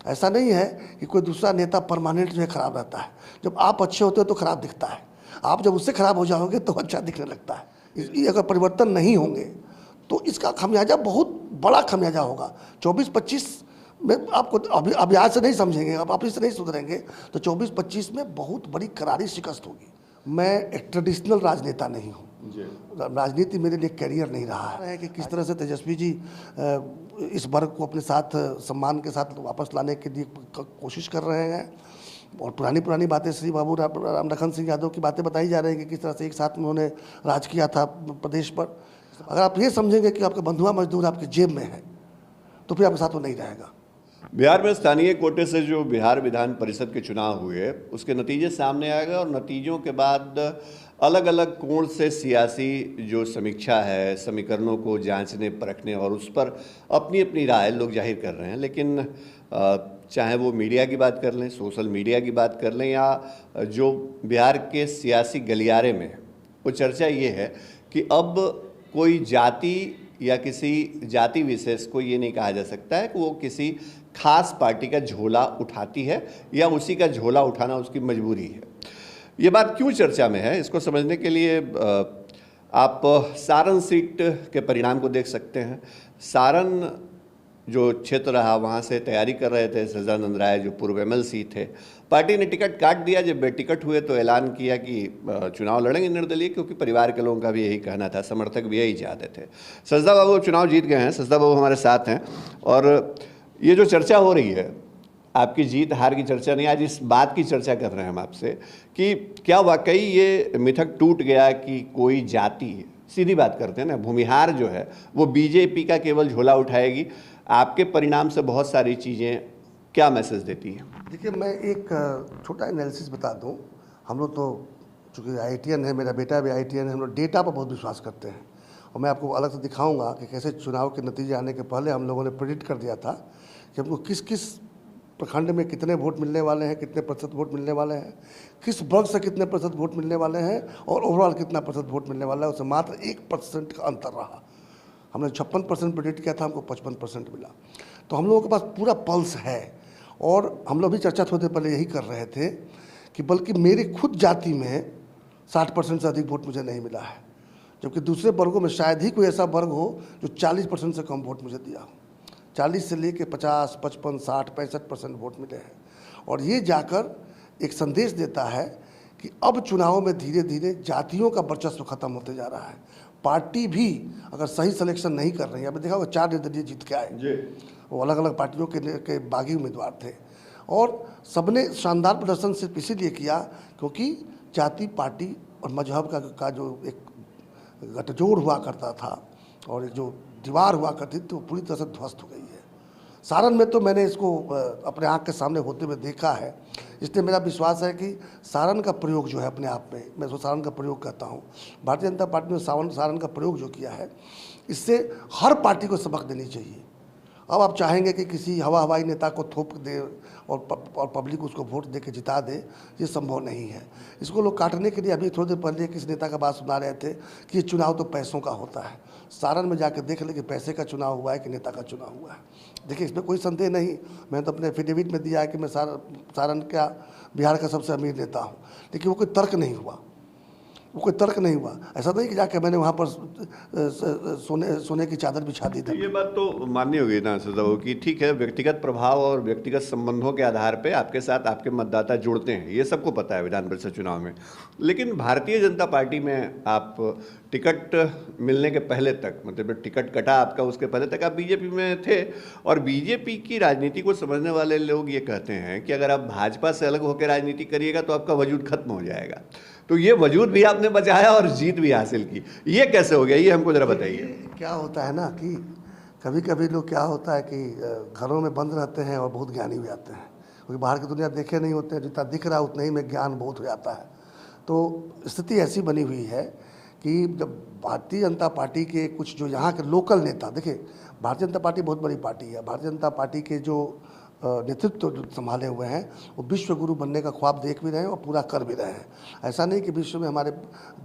ऐसा नहीं है कि कोई दूसरा नेता परमानेंट जो है खराब रहता है। जब आप अच्छे होते हो तो खराब दिखता है, आप जब उससे खराब हो जाओगे तो अच्छा दिखने लगता है। ये अगर परिवर्तन नहीं होंगे तो इसका खमियाजा बहुत बड़ा खमियाजा होगा। 24-25 में आपको अभी आज से नहीं समझेंगे, अब आप इससे नहीं सुधरेंगे तो 24-25 में बहुत बड़ी करारी शिकस्त होगी। मैं एक ट्रेडिशनल राजनेता नहीं हूँ, राजनीति मेरे लिए करियर नहीं रहा है कि किस तरह से तेजस्वी जी इस वर्ग को अपने साथ सम्मान के साथ वापस लाने के लिए कोशिश कर रहे हैं। और पुरानी बातें श्री बाबू राम लखन सिंह यादव की बातें बताई जा रही हैं कि किस तरह से एक साथ में उन्होंने राज किया था प्रदेश पर। अगर आप ये समझेंगे कि आपका बंधुआ मजदूर आपकी जेब में है तो फिर आपके साथ वो नहीं रहेगा। बिहार में स्थानीय कोटे से जो बिहार विधान परिषद के चुनाव हुए उसके नतीजे सामने आ गए और नतीजों के बाद अलग अलग कोण से सियासी जो समीक्षा है, समीकरणों को जांचने परखने और उस पर अपनी अपनी राय लोग जाहिर कर रहे हैं। लेकिन चाहे वो मीडिया की बात कर लें, सोशल मीडिया की बात कर लें, या जो बिहार के सियासी गलियारे में वो चर्चा ये है कि अब कोई जाति या किसी जाति विशेष को ये नहीं कहा जा सकता है कि वो किसी खास पार्टी का झोला उठाती है या उसी का झोला उठाना उसकी मजबूरी है। ये बात क्यों चर्चा में है, इसको समझने के लिए आप सारण सीट के परिणाम को देख सकते हैं। सारण जो क्षेत्र रहा, वहाँ से तैयारी कर रहे थे सच्चिदानंद राय जो पूर्व एमएलसी थे। पार्टी ने टिकट काट दिया, जब बेटिकट हुए तो ऐलान किया कि चुनाव लड़ेंगे निर्दलीय, क्योंकि परिवार के लोगों का भी यही कहना था, समर्थक भी यही चाहते थे। सचदा बाबू चुनाव जीत गए हैं, सचदा बाबू हमारे साथ हैं। और ये जो चर्चा हो रही है, आपकी जीत हार की चर्चा नहीं, आज इस बात की चर्चा कर रहे हैं हम आपसे कि क्या वाकई ये मिथक टूट गया कि कोई जाति, सीधी बात करते हैं ना, भूमिहार जो है वो बीजेपी का केवल झोला उठाएगी। आपके परिणाम से बहुत सारी चीज़ें क्या मैसेज देती हैं? देखिए, मैं एक छोटा एनालिसिस बता दूं। हम लोग तो चूँकि IITian है, मेरा बेटा भी IITian है, हम लोग डेटा पर बहुत विश्वास करते हैं। और मैं आपको अलग से दिखाऊंगा कि कैसे चुनाव के नतीजे आने के पहले हम लोगों ने प्रेडिक्ट कर दिया था कि हमको किस किस प्रखंड में कितने वोट मिलने वाले हैं, कितने प्रतिशत वोट मिलने वाले हैं, किस वर्ग से कितने प्रतिशत वोट मिलने वाले हैं और ओवरऑल कितना प्रतिशत वोट मिलने वाला है। उससे मात्र 1% का अंतर रहा। हमने 56% प्रेडिक्ट किया था, हमको 55% मिला। तो हम लोगों के पास पूरा पल्स है। और हम लोग भी चर्चा थोड़ी देर पहले यही कर रहे थे कि बल्कि मेरी खुद जाति में 60% से अधिक वोट मुझे नहीं मिला है, जबकि दूसरे वर्गों में शायद ही कोई ऐसा वर्ग हो जो 40% से कम वोट मुझे दिया हो। 40 से लेके 50, 55, 60, 65% वोट मिले हैं। और ये जाकर एक संदेश देता है कि अब चुनाव में धीरे धीरे जातियों का वर्चस्व खत्म होते जा रहा है। पार्टी भी अगर सही सिलेक्शन नहीं कर रही है, अभी देखा होगा 4 निर्दलीय जीत के आए, वो अलग अलग पार्टियों के बागी उम्मीदवार थे और सबने शानदार प्रदर्शन सिर्फ इसीलिए किया क्योंकि जाति, पार्टी और मजहब का जो एक गठजोड़ हुआ करता था और एक जो दीवार हुआ करती थी वो पूरी तरह से ध्वस्त हो गई है। सारण में तो मैंने इसको अपने आँख के सामने होते हुए देखा है, इसलिए मेरा विश्वास है कि सारण का प्रयोग जो है अपने आप में, मैं उसको सारण का प्रयोग कहता हूँ, भारतीय जनता पार्टी ने सारण का प्रयोग जो किया है, इससे हर पार्टी को सबक देनी चाहिए। अब आप चाहेंगे कि किसी हवाई नेता को थोप दे और पब्लिक उसको वोट दे के जिता दे, ये संभव नहीं है। इसको लोग काटने के लिए अभी थोड़ी देर पहले किसी नेता का बात सुना रहे थे कि ये चुनाव तो पैसों का होता है। सारण में जाकर देख ले कि पैसे का चुनाव हुआ है कि नेता का चुनाव हुआ है। देखिए, इसमें कोई संदेह नहीं, मैंने तो अपने एफिडेविट में दिया है कि मैं सारण का बिहार का सबसे अमीर नेता हूँ, लेकिन वो कोई तर्क नहीं हुआ, वो कोई तर्क नहीं हुआ। ऐसा नहीं कि जाके मैंने वहाँ पर सोने की चादर बिछा दी थी। ये बात तो माननी होगी ना सदा कि ठीक है, व्यक्तिगत प्रभाव और व्यक्तिगत संबंधों के आधार पे आपके साथ आपके मतदाता जुड़ते हैं, ये सबको पता है विधान परिषद चुनाव में। लेकिन भारतीय जनता पार्टी में आप टिकट मिलने के पहले तक, मतलब टिकट कटा आपका उसके पहले तक आप बीजेपी में थे। और बीजेपी की राजनीति को समझने वाले लोग ये कहते हैं कि अगर आप भाजपा से अलग होकर राजनीति करिएगा तो आपका वजूद खत्म हो जाएगा। तो ये वजूद भी आपने बचाया और जीत भी हासिल की, ये कैसे हो गया, ये हमको जरा बताइए। क्या होता है ना कि कभी कभी लोग, क्या होता है कि घरों में बंद रहते हैं और बहुत ज्ञानी हो जाते हैं, क्योंकि बाहर की दुनिया देखे नहीं होते हैं, जितना दिख रहा है उतना ही में ज्ञान बहुत हो जाता है। तो स्थिति ऐसी बनी हुई है कि जब भारतीय जनता पार्टी के कुछ जो यहाँ के लोकल नेता, देखिए भारतीय जनता पार्टी बहुत बड़ी पार्टी है, भारतीय जनता पार्टी के जो नेतृत्व जो संभाले हुए हैं वो विश्व गुरु बनने का ख्वाब देख भी रहे हैं और पूरा कर भी रहे हैं। ऐसा नहीं कि विश्व में हमारे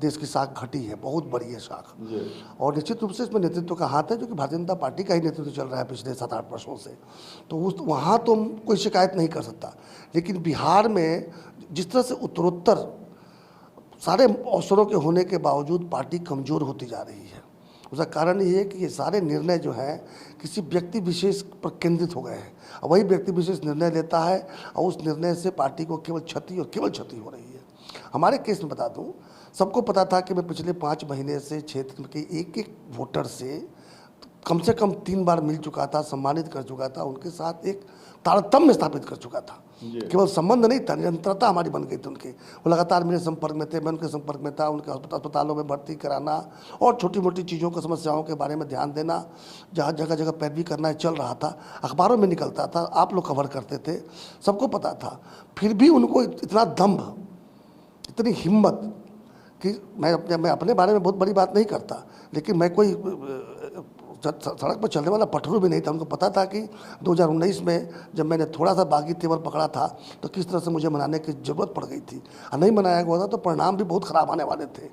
देश की साख घटी है, बहुत बड़ी है साख। और निश्चित रूप से इसमें नेतृत्व का हाथ है, जो कि भारतीय जनता पार्टी का ही नेतृत्व चल रहा है पिछले 7-8 वर्षों से। तो उस वहाँ तो कोई शिकायत नहीं कर सकता, लेकिन बिहार में जिस तरह से उत्तरोत्तर सारे अवसरों के होने के बावजूद पार्टी कमज़ोर होती जा रही है, उसका कारण ये है कि ये सारे निर्णय जो हैं किसी व्यक्ति विशेष पर केंद्रित हो गए हैं, और वही व्यक्ति विशेष निर्णय लेता है और उस निर्णय से पार्टी को केवल क्षति और केवल क्षति हो रही है। हमारे केस में बता दूं, सबको पता था कि मैं पिछले 5 महीने से क्षेत्र के एक वोटर से कम 3 बार मिल चुका था, सम्मानित कर चुका था, उनके साथ एक तारतम्य स्थापित कर चुका था। केवल संबंध नहीं था, निरंतरता हमारी बन गई थी उनके। वो लगातार मेरे संपर्क में थे, मैं उनके संपर्क में था। उनके अस्पतालों में भर्ती कराना और छोटी मोटी चीज़ों को, समस्याओं के बारे में ध्यान देना, जहाँ जगह जगह पैरवी करना चल रहा था, अखबारों में निकलता था, आप लोग कवर करते थे, सबको पता था। फिर भी उनको इतना दम्भ, इतनी हिम्मत कि मैं अपने बारे में बहुत बड़ी बात नहीं करता, लेकिन मैं कोई सड़क पर चलने वाला पटरू भी नहीं था। उनको पता था कि 2019 में जब मैंने थोड़ा सा बागी तेवर पकड़ा था तो किस तरह से मुझे मनाने की ज़रूरत पड़ गई थी, और नहीं मनाया गया था तो परिणाम भी बहुत ख़राब आने वाले थे।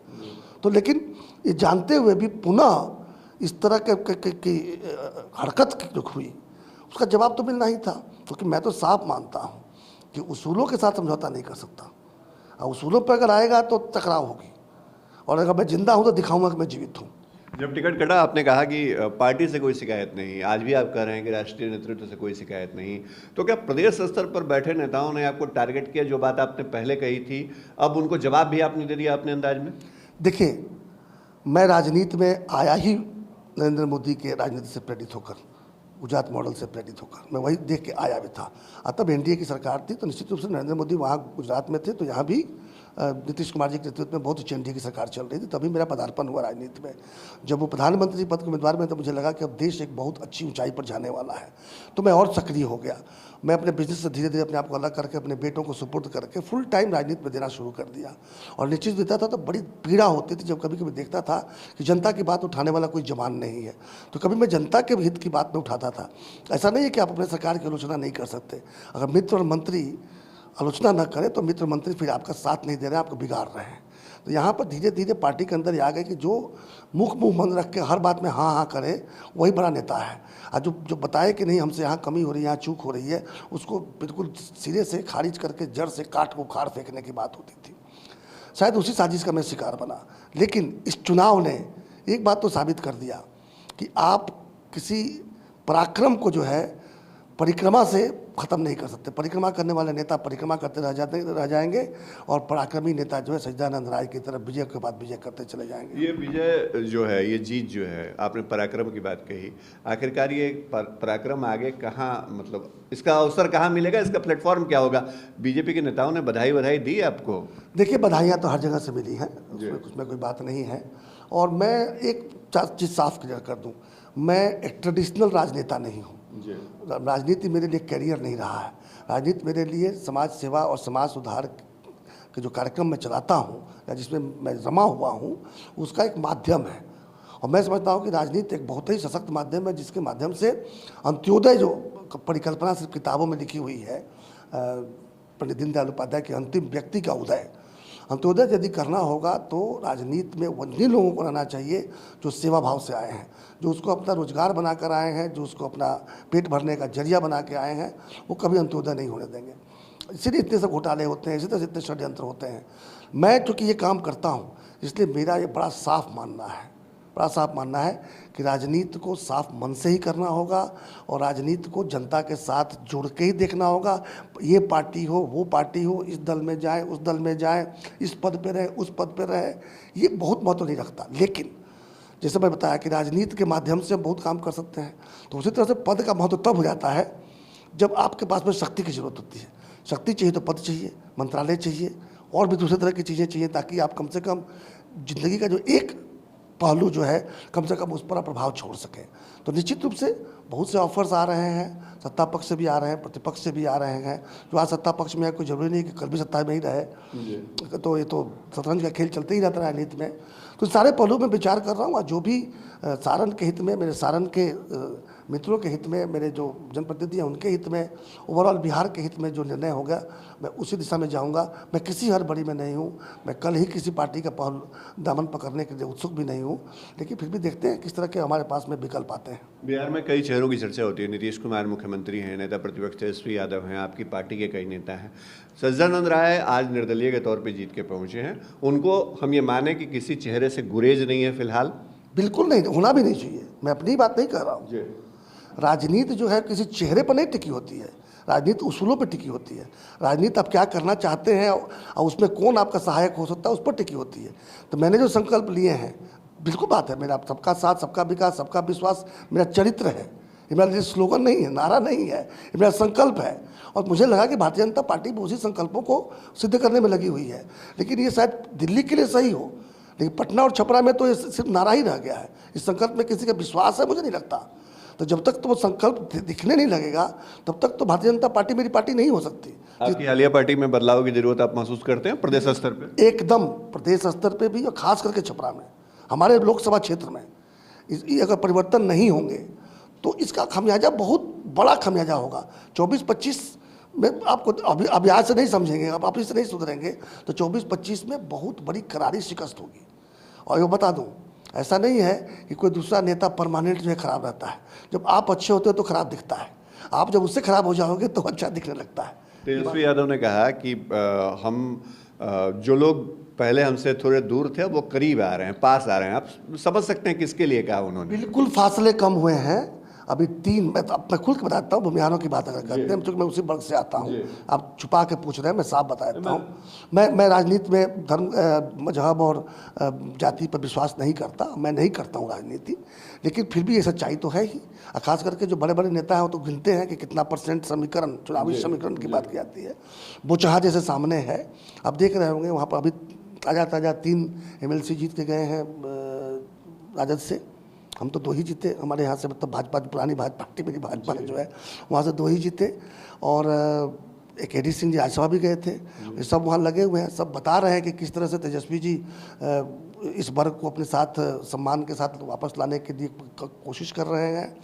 तो लेकिन ये जानते हुए भी पुनः इस तरह की हरकत जो हुई, उसका जवाब तो मिलना ही था, क्योंकि मैं तो साफ मानता हूँ कि उसूलों के साथ समझौता नहीं कर सकता, और उसूलों पर अगर आएगा तो टकराव होगी, और अगर मैं जिंदा हूँ तो दिखाऊंगा कि मैं जीवित हूँ। जब टिकट कटा आपने कहा कि पार्टी से कोई शिकायत नहीं, आज भी आप कह रहे हैं कि राष्ट्रीय नेतृत्व से कोई शिकायत नहीं, तो क्या प्रदेश स्तर पर बैठे नेताओं ने आपको टारगेट किया? जो बात आपने पहले कही थी, अब उनको जवाब भी आपने दे दिया अपने अंदाज में? देखिए, मैं राजनीति में आया ही नरेंद्र मोदी के राजनीति से प्रेरित होकर, गुजरात मॉडल से प्रेरित होकर, मैं वही देख के आया भी था। तब एनडीए की सरकार थी, तो निश्चित रूप से नरेंद्र मोदी वहाँ गुजरात में थे, तो यहाँ भी नीतीश कुमार जी के नेतृत्व में बहुत अच्छी एनडीए की सरकार चल रही थी। तभी मेरा पदार्पण हुआ राजनीति में। जब वो प्रधानमंत्री पद के उम्मीदवार में, तो मुझे लगा कि अब देश एक बहुत अच्छी ऊंचाई पर जाने वाला है, तो मैं और सक्रिय हो गया। मैं अपने बिजनेस से धीरे धीरे अपने आप को अलग करके अपने बेटों को सुपुर्द करके फुल टाइम राजनीति में देना शुरू कर दिया। और निश्चित देता था तो बड़ी पीड़ा होती थी, जब कभी कभी देखता था कि जनता की बात उठाने वाला कोई जवान नहीं है, तो कभी मैं जनता के हित की बात में उठाता था। ऐसा नहीं है कि आप अपने सरकार की आलोचना नहीं कर सकते, अगर मित्र और मंत्री आलोचना न करें तो मित्र मंत्री फिर आपका साथ नहीं दे रहे हैं, आपको बिगाड़ रहे हैं। तो यहाँ पर धीरे धीरे पार्टी के अंदर ये आ गए कि जो मुंह बंद रख के हर बात में हाँ हाँ करे, वही बड़ा नेता है। और जो बताए कि नहीं हमसे यहाँ कमी हो रही है, यहाँ चूक हो रही है, उसको बिल्कुल सिरे से खारिज करके जड़ से काट को उखाड़ फेंकने की बात होती थी। शायद उसी साजिश का मैं शिकार बना। लेकिन इस चुनाव ने एक बात तो साबित कर दिया कि आप किसी पराक्रम को जो है परिक्रमा से ख़त्म नहीं कर सकते। परिक्रमा करने वाले नेता परिक्रमा करते रह जाएंगे, और पराक्रमी नेता जो है सच्चिदानंद राय की तरफ विजय के बाद विजय करते चले जाएंगे। ये विजय जो है, ये जीत जो है, आपने पराक्रम की बात कही, आखिरकार ये पराक्रम आगे कहाँ, मतलब इसका अवसर कहाँ मिलेगा, इसका प्लेटफॉर्म क्या होगा? बीजेपी के नेताओं ने बधाई दी आपको? देखिए, बधाइयाँ तो हर जगह से मिली हैं, उसमें कोई बात नहीं है। और मैं एक चीज़ साफ क्लियर कर दूँ, मैं एक ट्रेडिशनल राजनेता नहीं हूँ। राजनीति मेरे लिए करियर नहीं रहा है। राजनीति मेरे लिए समाज सेवा और समाज सुधार के जो कार्यक्रम मैं चलाता हूँ या जिसमें मैं रमा हुआ हूँ, उसका एक माध्यम है। और मैं समझता हूँ कि राजनीति एक बहुत ही सशक्त माध्यम है, जिसके माध्यम से अंत्योदय जो परिकल्पना सिर्फ किताबों में लिखी हुई है, पंडित दीनदयाल उपाध्याय के अंतिम व्यक्ति का उदय, अंत्योदय यदि करना होगा तो राजनीति में उन्हीं लोगों को रहना चाहिए जो सेवा भाव से आए हैं, जो उसको अपना रोजगार बना कर आए हैं, जो उसको अपना पेट भरने का जरिया बना के आए हैं, वो कभी अंत्योदय नहीं होने देंगे। इसीलिए इतने सब घोटाले होते हैं, इसी तरह से इतने षड्यंत्र होते हैं। मैं चूँकि ये काम करता हूँ, इसलिए मेरा ये बड़ा साफ मानना है कि राजनीति को साफ मन से ही करना होगा, और राजनीति को जनता के साथ जुड़ के ही देखना होगा। ये पार्टी हो, वो पार्टी हो, इस दल में जाए, उस दल में जाए, इस पद पे रहे, उस पद पे रहे, ये बहुत महत्व नहीं रखता। लेकिन जैसे मैं बताया कि राजनीति के माध्यम से बहुत काम कर सकते हैं, तो उसी तरह से पद का महत्व तब हो जाता है जब आपके पास में शक्ति की जरूरत होती है। शक्ति चाहिए तो पद चाहिए, मंत्रालय चाहिए, और भी दूसरे तरह की चीज़ें चाहिए, ताकि आप कम से कम जिंदगी का जो एक पहलू जो है कम से कम उस पर प्रभाव छोड़ सकें। तो निश्चित रूप से बहुत से ऑफर्स आ रहे हैं, सत्ता पक्ष से भी आ रहे हैं, प्रतिपक्ष से भी आ रहे हैं। जो आज सत्ता पक्ष में है, कोई जरूरी नहीं कि कल भी सत्ता में ही रहे, तो ये तो शतरंज का खेल चलते ही रहता है राजनीति में। तो सारे पहलू में विचार कर रहा हूँ, और जो भी सारण के हित में, मेरे सारण के मित्रों के हित में, मेरे जो जनप्रतिनिधि हैं उनके हित में, ओवरऑल बिहार के हित में जो निर्णय होगा मैं उसी दिशा में जाऊंगा। मैं किसी हड़बड़ी में नहीं हूं। मैं कल ही किसी पार्टी का पहल दामन पकड़ने के लिए उत्सुक भी नहीं हूं, लेकिन फिर भी देखते हैं किस तरह के हमारे पास में विकल्प आते हैं। बिहार में कई चेहरों की चर्चा होती है। नीतीश कुमार मुख्यमंत्री हैं, नेता प्रतिपक्ष तेजस्वी यादव हैं, आपकी पार्टी के कई नेता हैं। सज्जनानंद राय आज निर्दलीय के तौर पे जीत के पहुंचे हैं। उनको हम ये माने कि किसी चेहरे से गुरेज नहीं है फिलहाल? बिल्कुल नहीं, होना भी नहीं चाहिए। मैं अपनी बात नहीं कर रहा हूँ। राजनीति जो है किसी चेहरे पर नहीं टिकी होती है, राजनीति उसूलों पर टिकी होती है। राजनीति आप क्या करना चाहते हैं और उसमें कौन आपका सहायक हो सकता है, उस पर टिकी होती है। तो मैंने जो संकल्प लिए हैं, बिल्कुल बात है, मेरा सबका साथ, सबका विकास, सबका विश्वास मेरा चरित्र है। ये मेरा स्लोगन नहीं है, नारा नहीं है, ये मेरा संकल्प है। और मुझे लगा कि भारतीय जनता पार्टी भी उसी संकल्पों को सिद्ध करने में लगी हुई है। लेकिन ये शायद दिल्ली के लिए सही हो, लेकिन पटना और छपरा में तो ये सिर्फ नारा ही रह गया है। इस संकल्प में किसी का विश्वास है, मुझे नहीं लगता। तो जब तक तो वो संकल्प दिखने नहीं लगेगा, तब तक तो भारतीय जनता पार्टी मेरी पार्टी नहीं हो सकती। आपकी हालिया पार्टी में बदलाव की जरूरत आप महसूस करते हैं प्रदेश स्तर पे? एकदम, प्रदेश स्तर पे भी और खास करके छपरा में, हमारे लोकसभा क्षेत्र में अगर परिवर्तन नहीं होंगे तो इसका खमियाजा बहुत बड़ा खमियाजा होगा। 24-25 में आपको अभी आज से नहीं समझेंगे, अब आप इससे नहीं सुधरेंगे तो 24-25 में बहुत बड़ी करारी शिकस्त होगी। और ये बता दूं, ऐसा नहीं है कि कोई दूसरा नेता परमानेंट जो है खराब रहता है। जब आप अच्छे होते हो तो खराब दिखता है, आप जब उससे खराब हो जाओगे तो अच्छा दिखने लगता है। तेजस्वी यादव ने कहा कि हम जो लोग पहले हमसे थोड़े दूर थे वो करीब आ रहे हैं, पास आ रहे हैं। आप समझ सकते हैं किसके लिए कहा उन्होंने? बिल्कुल फासले कम हुए हैं। अभी मैं खुल के बताता हूँ, भूमिहारों की बात अगर करते हैं, क्योंकि मैं उसी वर्ग से आता हूँ। आप छुपा के पूछ रहे हैं, मैं साफ बता देता हूँ। मैं राजनीति में धर्म, मजहब और जाति पर विश्वास नहीं करता, मैं नहीं करता हूँ राजनीति। लेकिन फिर भी ये सच्चाई तो है ही। खास करके जो बड़े बड़े नेता हैं वो तो गिनते हैं कि कितना % समीकरण, चुनावी समीकरण की बात की जाती है। बोचहा जैसे सामने है, आप देख रहे होंगे वहाँ पर अभी ताज़ा 3 MLC जीत के गए हैं राजद से। हम तो 2 ही जीते हमारे यहाँ से, मतलब भाजपा, पुरानी भाजपा पार्टी मेरी भाजपा जो है, वहाँ से 2 ही जीते। और एक AD सिंह जी राज्यसभा भी गए थे। ये सब वहाँ लगे हुए हैं, सब बता रहे हैं कि किस तरह से तेजस्वी जी इस वर्ग को अपने साथ सम्मान के साथ वापस लाने के लिए कोशिश कर रहे हैं।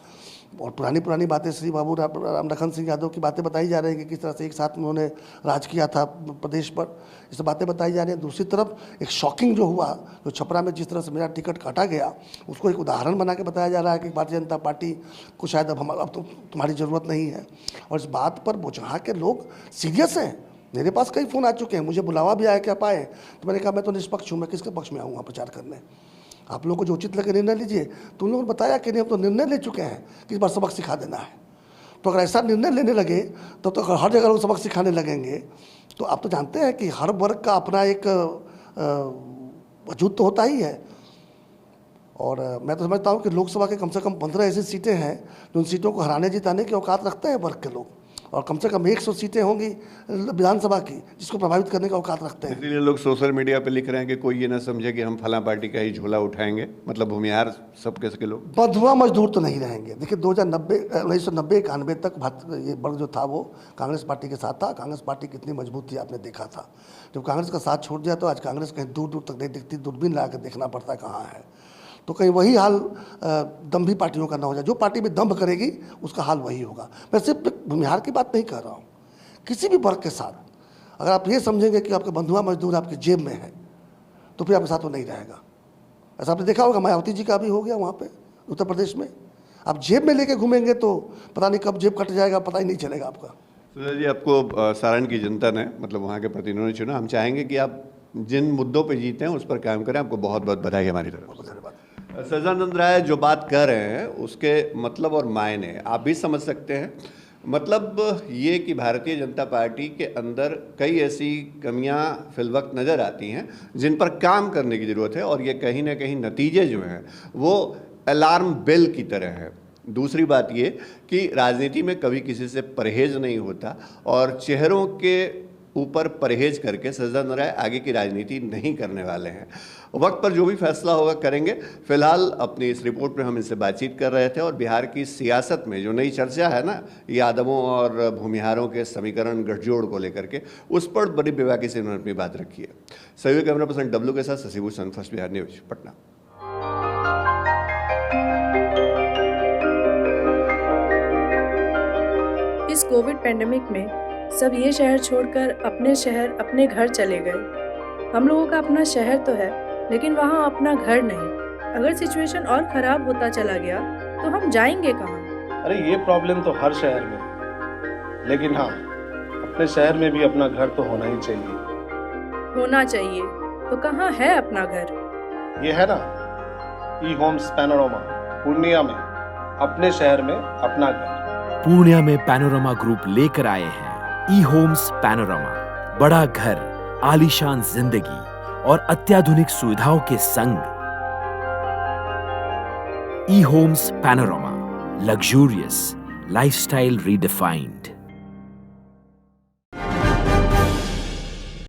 और पुरानी बातें श्री बाबू राम लखन सिंह यादव की बातें बताई जा रही हैं कि किस तरह से एक साथ उन्होंने राज किया था प्रदेश पर, ये सब बातें बताई जा रही हैं। दूसरी तरफ एक शॉकिंग जो हुआ, जो छपरा में जिस तरह से मेरा टिकट काटा गया, उसको एक उदाहरण बना के बताया जा रहा है कि भारतीय जनता पार्टी को शायद अब तो तुम्हारी ज़रूरत नहीं है। और इस बात पर बोचहा के लोग सीरियस हैं। मेरे पास कई फ़ोन आ चुके हैं, मुझे बुलावा भी आया कि आप आए, तो मैंने कहा मैं तो निष्पक्ष हूँ, मैं किसके पक्ष में आऊँगा प्रचार करने? आप लोगों को जो उचित लगे निर्णय लीजिए। तो उन लोगों ने बताया कि नहीं, हम तो निर्णय ले चुके हैं कि इस बार सबक सिखा देना है। तो अगर ऐसा निर्णय लेने लगे तो हर जगह लोग सबक सिखाने लगेंगे। तो आप तो जानते हैं कि हर वर्ग का अपना एक वजूद तो होता ही है। और मैं तो समझता हूँ कि लोकसभा के कम से कम 15 ऐसी सीटें हैं जो उन सीटों को हराने जिताने की औकात रखते हैं वर्ग के लोग, और कम से कम 100 सीटें होंगी विधानसभा की जिसको प्रभावित करने का औकात रखते हैं। इसलिए लोग सोशल मीडिया पे लिख रहे हैं कि कोई ये ना समझे कि हम फला पार्टी का ही झोला उठाएंगे, मतलब भूमिहार सब के लोग बंधुआ मजदूर तो नहीं रहेंगे। देखिए 1990-91 तक ये वर्ग जो था वो कांग्रेस पार्टी के साथ था। कांग्रेस पार्टी कितनी मजबूत थी आपने देखा था। जब कांग्रेस का साथ छोड़ दिया तो आज कांग्रेस कहीं दूर दूर तक नहीं दिखती, दूरबीन ला कर देखना पड़ता है कहाँ है। तो कहीं वही हाल दम्भी पार्टियों का ना हो जाए। जो पार्टी में दम्भ करेगी उसका हाल वही होगा। मैं सिर्फ भूमिहार की बात नहीं कर रहा हूँ, किसी भी वर्ग के साथ अगर आप ये समझेंगे कि आपके बंधुआ मजदूर आपकी जेब में है तो फिर आपके साथ वो नहीं रहेगा। ऐसा आपने देखा होगा, मायावती जी का भी हो गया वहाँ पे उत्तर प्रदेश में। आप जेब में लेके घूमेंगे तो पता नहीं कब जेब कट जाएगा, पता ही नहीं चलेगा आपका। सुधा जी, आपको सारण की जनता ने, मतलब वहाँ के प्रतिनिधियों ने चुना। हम चाहेंगे कि आप जिन मुद्दों पर जीते हैं उस पर काम करें। आपको बहुत बहुत बधाई हमारी तरफ से। धन्यवाद। सज्जनानंद राय जो बात कर रहे हैं उसके मतलब और मायने आप भी समझ सकते हैं। मतलब ये कि भारतीय जनता पार्टी के अंदर कई ऐसी कमियां फिलवक्त नज़र आती हैं जिन पर काम करने की ज़रूरत है, और ये कहीं ना कहीं नतीजे जो हैं वो अलार्म बेल की तरह है। दूसरी बात ये कि राजनीति में कभी किसी से परहेज नहीं होता, और चेहरों के ऊपर परहेज करके सज्जनानंद राय आगे की राजनीति नहीं करने वाले हैं। वक्त पर जो भी फैसला होगा करेंगे। फिलहाल अपनी इस रिपोर्ट में हम इनसे बातचीत कर रहे थे, और बिहार की सियासत में जो नई चर्चा है ना यादवों और भूमिहारों के समीकरण गठजोड़ को लेकर के, उस पर बड़ी बेबाकी से उन्होंने अपनी बात रखी है। सहयोगी कैमरा पर्सन डब्लू के साथ Shashi Bhushan, first Bihar news, Patna. Covid pandemic में सब ये शहर छोड़कर अपने शहर अपने घर चले गए। हम लोगों का अपना शहर तो है, लेकिन वहाँ अपना घर नहीं। अगर सिचुएशन और ख़राब होता चला गया तो हम जाएंगे कहाँ? अरे ये प्रॉब्लम तो हर शहर में है, लेकिन हाँ, अपने शहर में भी अपना घर तो होना ही चाहिए। होना चाहिए तो कहाँ है अपना घर? ये है ना, ई होम्स पैनोरामा, पूर्णिया में, अपने शहर में अपना घर। पूर्णिया में पैनोरामा ग्रुप लेकर आए हैं ई होम्स पैनोरामा, बड़ा घर, आलीशान जिंदगी और अत्याधुनिक सुविधाओं के संग। E Homes Panorama, luxurious lifestyle redefined.